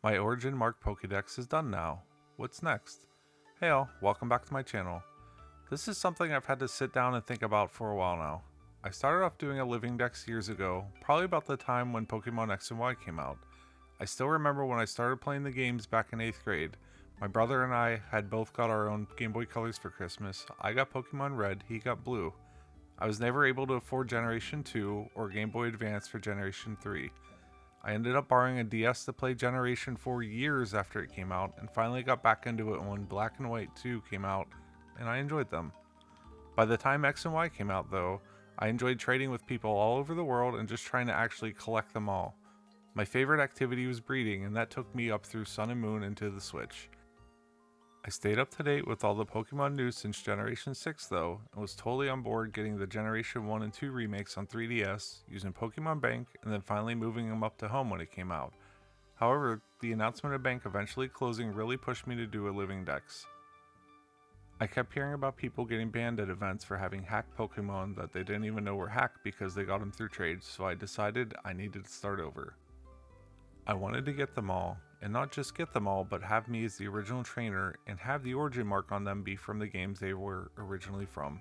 My Origin Mark Pokedex is done now. What's next? Hey all, welcome back to my channel. This is something I've had to sit down and think about for a while now. I started off doing a living dex years ago, probably about the time when Pokemon X and Y came out. I still remember when I started playing the games back in 8th grade. My brother and I had both got our own Game Boy Colors for Christmas. I got Pokemon Red, he got Blue. I was never able to afford Generation 2 or Game Boy Advance for Generation 3. I ended up borrowing a DS to play Generation 4 years after it came out, and finally got back into it when Black and White 2 came out, and I enjoyed them. By the time X and Y came out though, I enjoyed trading with people all over the world and just trying to actually collect them all. My favorite activity was breeding, and that took me up through Sun and Moon into the Switch. I stayed up to date with all the Pokemon news since Generation 6 though, and was totally on board getting the Generation 1 and 2 remakes on 3DS, using Pokemon Bank, and then finally moving them up to home when it came out. However, the announcement of Bank eventually closing really pushed me to do a living dex. I kept hearing about people getting banned at events for having hacked Pokemon that they didn't even know were hacked because they got them through trades, so I decided I needed to start over. I wanted to get them all, and not just get them all, but have me as the original trainer and have the origin mark on them be from the games they were originally from.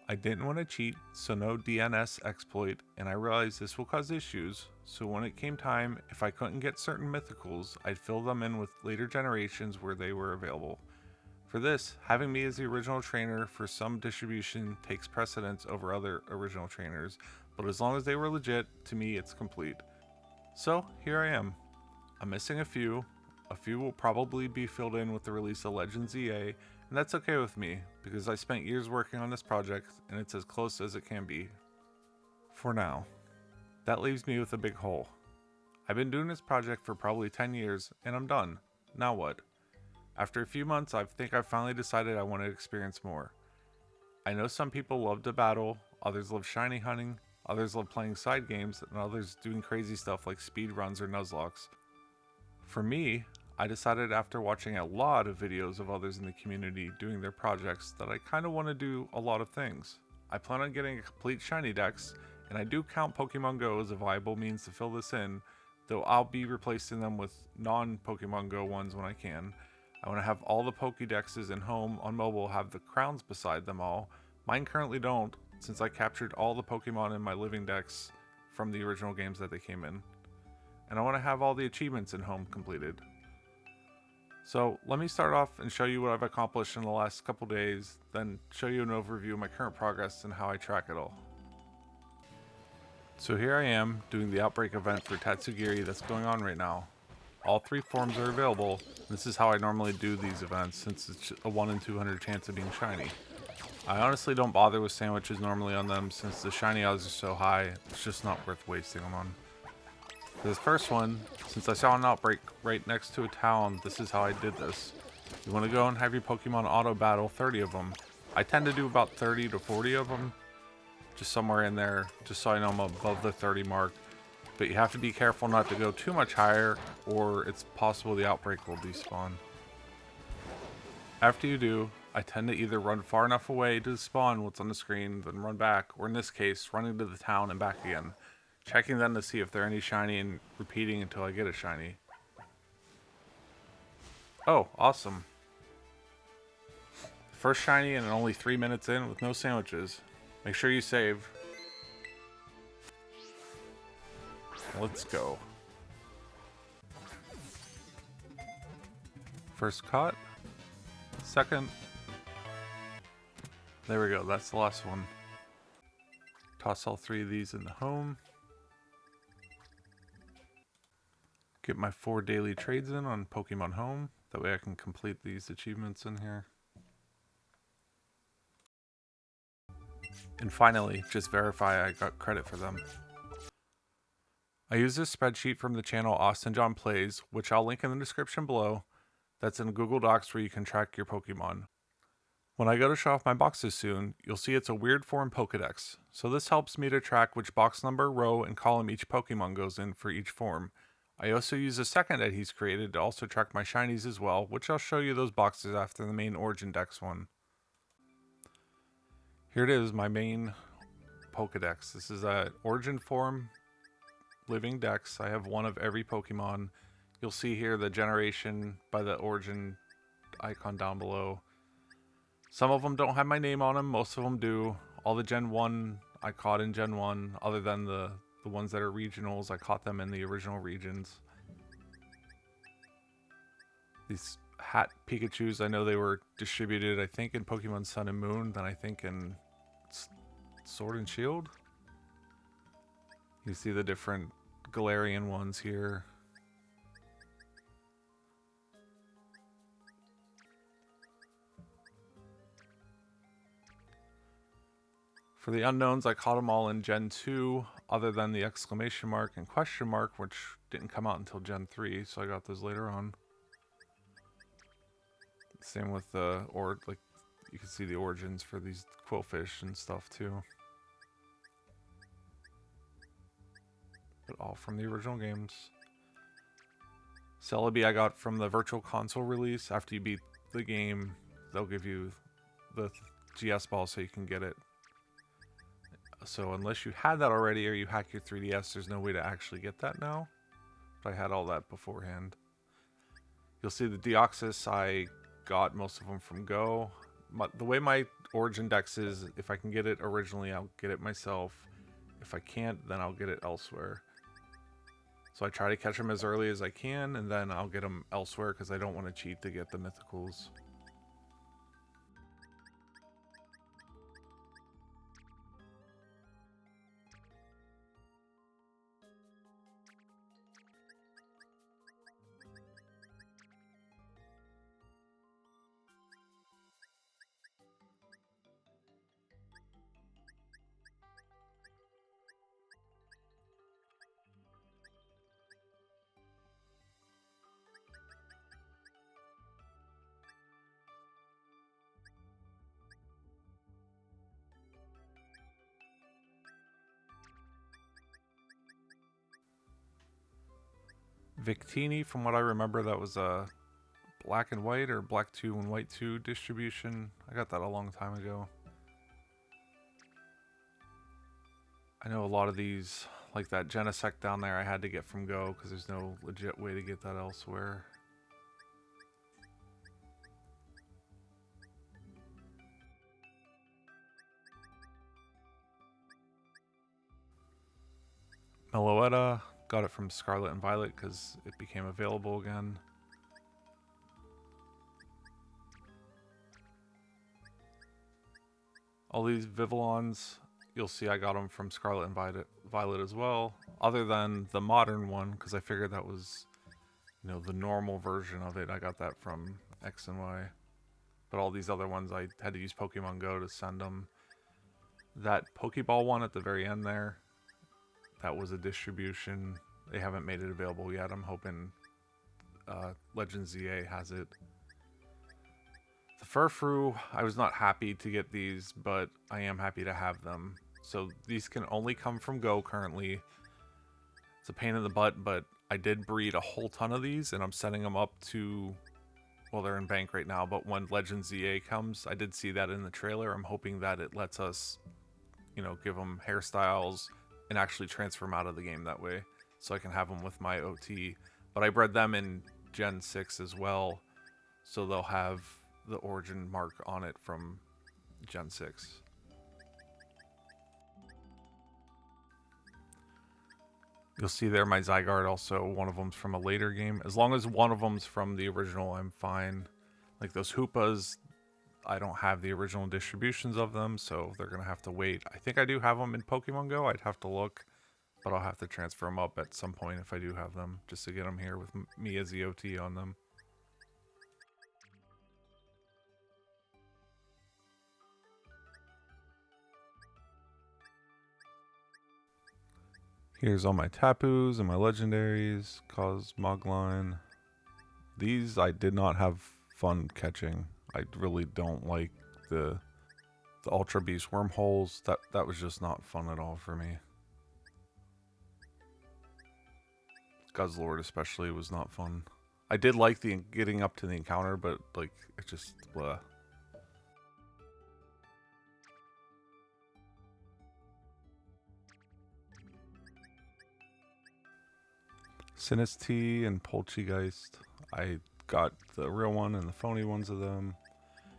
I didn't want to cheat, so no DNS exploit, and I realized this will cause issues, so when it came time, if I couldn't get certain mythicals, I'd fill them in with later generations where they were available. For this, having me as the original trainer for some distribution takes precedence over other original trainers, but as long as they were legit, to me it's complete. So here I am. I'm missing a few will probably be filled in with the release of Legends EA, and that's okay with me, because I spent years working on this project, and it's as close as it can be. For now. That leaves me with a big hole. I've been doing this project for probably 10 years, and I'm done. Now what? After a few months, I think I've finally decided I want to experience more. I know some people love to battle, others love shiny hunting, others love playing side games, and others doing crazy stuff like speed runs or nuzlocks. For me, I decided after watching a lot of videos of others in the community doing their projects that I kind of want to do a lot of things. I plan on getting a complete shiny dex, and I do count Pokemon Go as a viable means to fill this in, though I'll be replacing them with non-Pokemon Go ones when I can. I want to have all the Pokedexes in home on mobile have the crowns beside them all. Mine currently don't, since I captured all the Pokemon in my living dex from the original games that they came in. And I want to have all the achievements in home completed. So let me start off and show you what I've accomplished in the last couple days, then show you an overview of my current progress and how I track it all. So here I am doing the Outbreak Event for Tatsugiri that's going on right now. All 3 forms are available. This is how I normally do these events, since it's a 1 in 200 chance of being shiny. I honestly don't bother with sandwiches normally on them, since the shiny odds are so high, it's just not worth wasting them on. For this first one, since I saw an outbreak right next to a town, this is how I did this. You want to go and have your Pokemon auto battle 30 of them. I tend to do about 30 to 40 of them, just somewhere in there, just so I know I'm above the 30 mark. But you have to be careful not to go too much higher, or it's possible the outbreak will despawn. After you do, I tend to either run far enough away to spawn what's on the screen, then run back, or in this case, running to the town and back again, checking then to see if there are any shiny and repeating until I get a shiny. Oh, awesome. First shiny and only 3 minutes in with no sandwiches. Make sure you save. Let's go. First caught. Second. There we go, that's the last one. Toss all 3 of these in the home. Get my 4 daily trades in on Pokemon Home. That way I can complete these achievements in here. And finally, just verify I got credit for them. I use this spreadsheet from the channel Austin John Plays, which I'll link in the description below. That's in Google Docs where you can track your Pokemon. When I go to show off my boxes soon, you'll see it's a weird form Pokedex, so this helps me to track which box number, row, and column each Pokemon goes in for each form. I also use a second that he's created to also track my shinies as well, which I'll show you those boxes after the main Origin Dex one. Here it is, my main Pokedex. This is a Origin form living dex. I have one of every Pokemon. You'll see here the generation by the Origin icon down below. Some of them don't have my name on them, most of them do. All the Gen 1 I caught in Gen 1, other than the ones that are regionals, I caught them in the original regions. These hat Pikachus, I know they were distributed, I think, in Pokemon Sun and Moon, then I think in Sword and Shield. You see the different Galarian ones here. For the unknowns, I caught them all in Gen 2, other than the exclamation mark and question mark, which didn't come out until Gen 3, so I got those later on. Same with the, like, you can see the origins for these Quillfish and stuff too. But all from the original games. Celebi I got from the Virtual Console release. After you beat the game, they'll give you the GS ball so you can get it. So unless you had that already or you hack your 3DS, there's no way to actually get that now. But I had all that beforehand. You'll see the Deoxys, I got most of them from Go. The way my Origin Dex is, if I can get it originally, I'll get it myself. If I can't, then I'll get it elsewhere. So I try to catch them as early as I can, and then I'll get them elsewhere because I don't want to cheat to get the mythicals. Victini, from what I remember, that was a black and white or black 2 and white 2 distribution. I got that a long time ago. I know a lot of these, like that Genesect down there, I had to get from Go because there's no legit way to get that elsewhere. Meloetta, got it from Scarlet and Violet because it became available again. All these Vivillons, you'll see I got them from Scarlet and Violet as well, other than the modern one, because I figured that was, you know, the normal version of it. I got that from X and Y. But all these other ones, I had to use Pokemon Go to send them. That Pokeball one at the very end there, that was a distribution. They haven't made it available yet. I'm hoping Legends ZA has it. The Furfrou, I was not happy to get these, but I am happy to have them. So these can only come from Go currently. It's a pain in the butt, but I did breed a whole ton of these, and I'm setting them up to, well, they're in bank right now, but when Legends ZA comes, I did see that in the trailer. I'm hoping that it lets us, you know, give them hairstyles and actually transfer them out of the game that way, so I can have them with my OT. But I bred them in Gen 6 as well, so they'll have the Origin mark on it from Gen 6. You'll see there my Zygarde, also one of them's from a later game. As long as one of them's from the original, I'm fine. Like those Hoopas, I don't have the original distributions of them, so they're going to have to wait. I think I do have them in Pokemon Go. I'd have to look, but I'll have to transfer them up at some point if I do have them, just to get them here with me as the OT on them. Here's all my Tapus and my legendaries, Cosmogline. These I did not have fun catching. I really don't like the Ultra Beast wormholes. That was just not fun at all for me. Guzzlord especially was not fun. I did like the getting up to the encounter, but like it just blah. Sinistee and Poltergeist. I got the real one and the phony ones of them.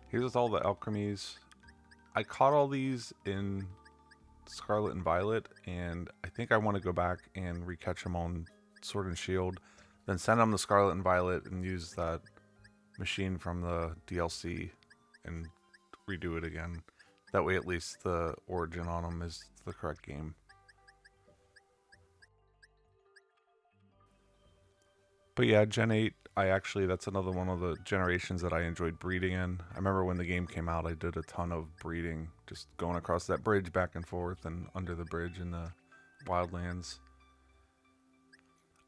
Here's all the alchemies. I caught all these in Scarlet and Violet, and I think I want to go back and recatch them on Sword and Shield, then send them to Scarlet and Violet and use that machine from the DLC and redo it again. That way at least the origin on them is the correct game. But yeah, Gen 8, that's another one of the generations that I enjoyed breeding in. I remember when the game came out, I did a ton of breeding, just going across that bridge back and forth and under the bridge in the wildlands.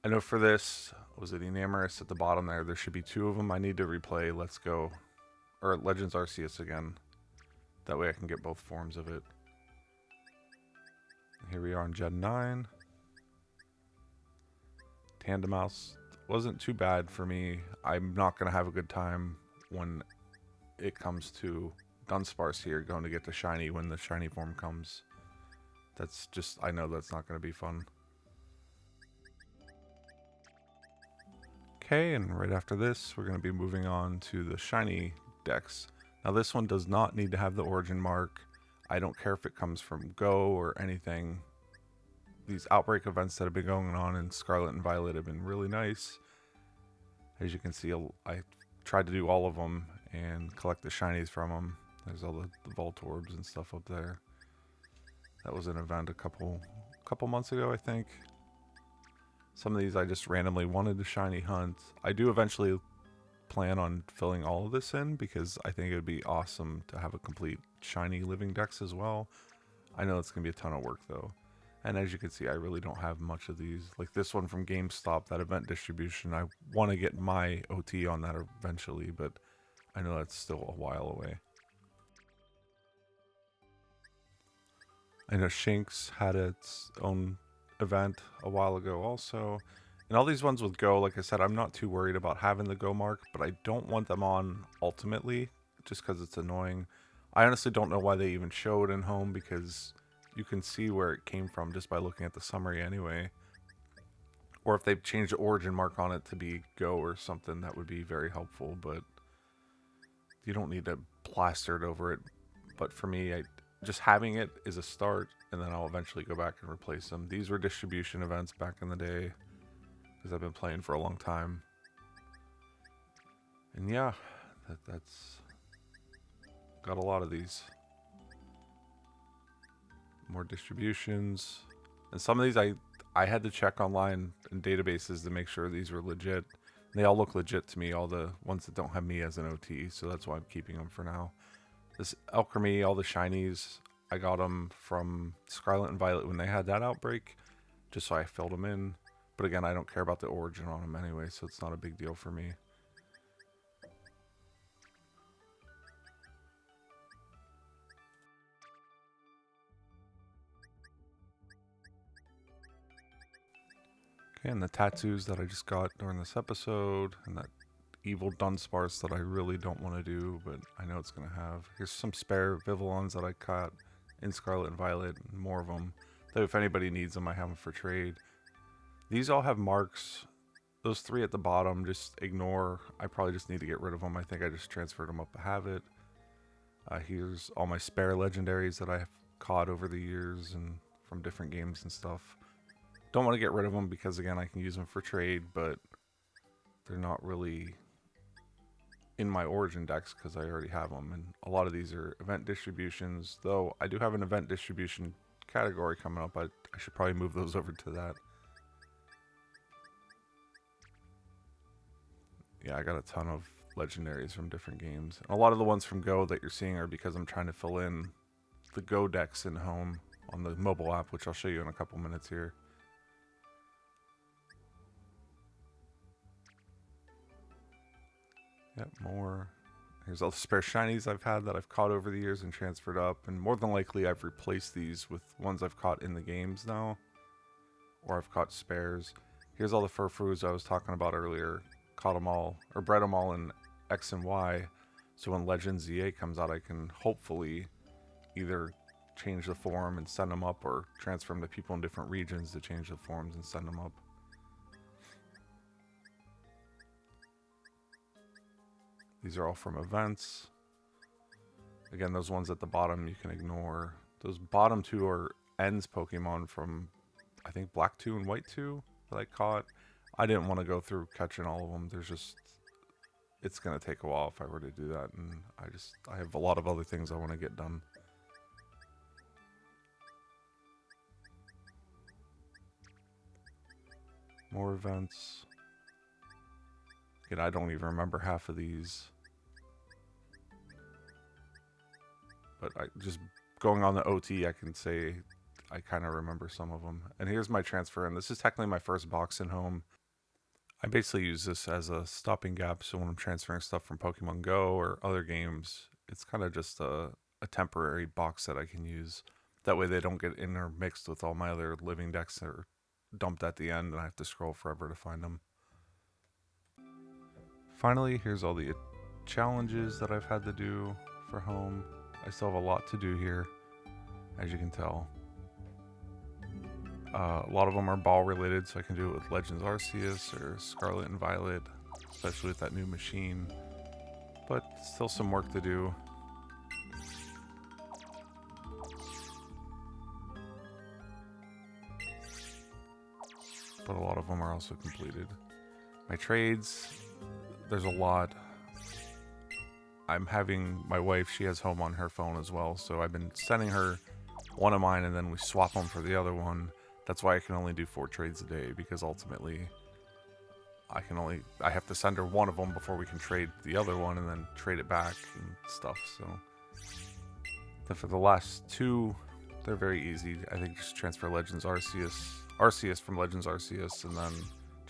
I know for this, was it Enamorous at the bottom there? There should be 2 of them. I need to replay Let's Go, or Legends Arceus again. That way I can get both forms of it. Here we are on Gen 9. Tandem Mouse wasn't too bad for me. I'm not going to have a good time when it comes to Dunsparce here, going to get the shiny when the shiny form comes. That's just, I know that's not going to be fun. Okay, and right after this, we're going to be moving on to the shiny dex. Now this one does not need to have the origin mark. I don't care if it comes from Go or anything. These Outbreak events that have been going on in Scarlet and Violet have been really nice. As you can see, I tried to do all of them and collect the shinies from them. There's all the Voltorbs and stuff up there. That was an event a couple months ago, I think. Some of these I just randomly wanted to shiny hunt. I do eventually plan on filling all of this in because I think it would be awesome to have a complete shiny living dex as well. I know it's going to be a ton of work though. And as you can see, I really don't have much of these. Like this one from GameStop, that event distribution, I want to get my OT on that eventually, but I know that's still a while away. I know Shinx had its own event a while ago also. And all these ones with Go, like I said, I'm not too worried about having the Go mark, but I don't want them on ultimately, just because it's annoying. I honestly don't know why they even show it in home, because you can see where it came from just by looking at the summary anyway. Or if they've changed the origin mark on it to be Go or something, that would be very helpful, but you don't need to plaster it over it. But for me, just having it is a start, and then I'll eventually go back and replace them. These were distribution events back in the day, because I've been playing for a long time. And yeah, that's got a lot of these. More distributions. And some of these I had to check online in databases to make sure these were legit. And they all look legit to me, all the ones that don't have me as an OT, so that's why I'm keeping them for now. This Alchemy, all the shinies, I got them from Scarlet and Violet when they had that outbreak, just so I filled them in. But again, I don't care about the origin on them anyway, so it's not a big deal for me. Okay, and the tattoos that I just got during this episode, and that evil Dunsparce that I really don't want to do, but I know it's going to have. Here's some spare Vivillons that I caught in Scarlet and Violet, and more of them. That if anybody needs them, I have them for trade. These all have marks. Those 3 at the bottom, just ignore. I probably just need to get rid of them. I think I just transferred them up to have it. Here's all my spare legendaries that I've caught over the years and from different games and stuff. Don't want to get rid of them because, again, I can use them for trade, but they're not really in my origin decks because I already have them. And a lot of these are event distributions, though I do have an event distribution category coming up. I should probably move those over to that. Yeah, I got a ton of legendaries from different games. And a lot of the ones from Go that you're seeing are because I'm trying to fill in the Go decks in home on the mobile app, which I'll show you in a couple minutes here. Yep, more. Here's all the spare shinies I've had that I've caught over the years and transferred up. And more than likely, I've replaced these with ones I've caught in the games now. Or I've caught spares. Here's all the Furfroos I was talking about earlier. Caught them all, or bred them all in X and Y. So when Legend ZA comes out, I can hopefully either change the form and send them up, or transfer them to people in different regions to change the forms and send them up. These are all from events. Again, those ones at the bottom you can ignore. Those bottom two are ends Pokemon from, I think, Black 2 and White 2 that I caught. I didn't want to go through catching all of them. There's just, it's going to take a while if I were to do that. And I have a lot of other things I want to get done. More events. Again, I don't even remember half of these. But just going on the OT, I can say I kind of remember some of them. And here's my transfer, and this is technically my first box in home. I basically use this as a stopping gap, so when I'm transferring stuff from Pokemon Go or other games, it's kind of just a temporary box that I can use. That way they don't get intermixed with all my other living decks that are dumped at the end and I have to scroll forever to find them. Finally, here's all the challenges that I've had to do for home. I still have a lot to do here, as you can tell. A lot of them are ball related, so I can do it with Legends Arceus or Scarlet and Violet, especially with that new machine. But still some work to do. But a lot of them are also completed. My trades, there's a lot. I'm having my wife, she has home on her phone as well, so I've been sending her one of mine and then we swap them for the other one. That's why I can only do 4 trades a day, because ultimately I have to send her one of them before we can trade the other one and then trade it back and stuff. So then for the last 2, they're very easy. I think just transfer Legends Arceus from Legends Arceus and then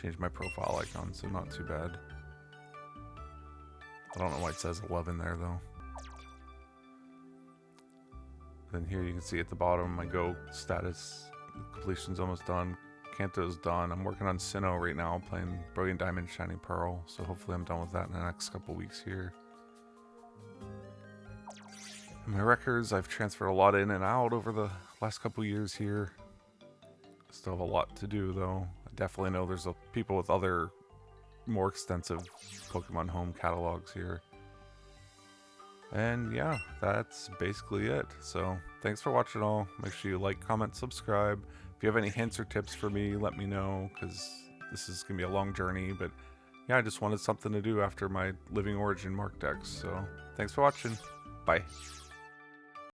change my profile icon, so not too bad. I don't know why it says 11 there though. Then here you can see at the bottom my Go status. Completion's almost done. Kanto's done. I'm working on Sinnoh right now, playing Brilliant Diamond, Shining Pearl, so hopefully I'm done with that in the next couple weeks here. And my records, I've transferred a lot in and out over the last couple years here. Still have a lot to do though. I definitely know there's people with other more extensive Pokemon home catalogs here. And yeah, that's basically it. So thanks for watching all. Make sure you like, comment, subscribe. If you have any hints or tips for me, let me know, because this is going to be a long journey. But yeah, I just wanted something to do after my Living Origin Mark Dex. So thanks for watching. Bye.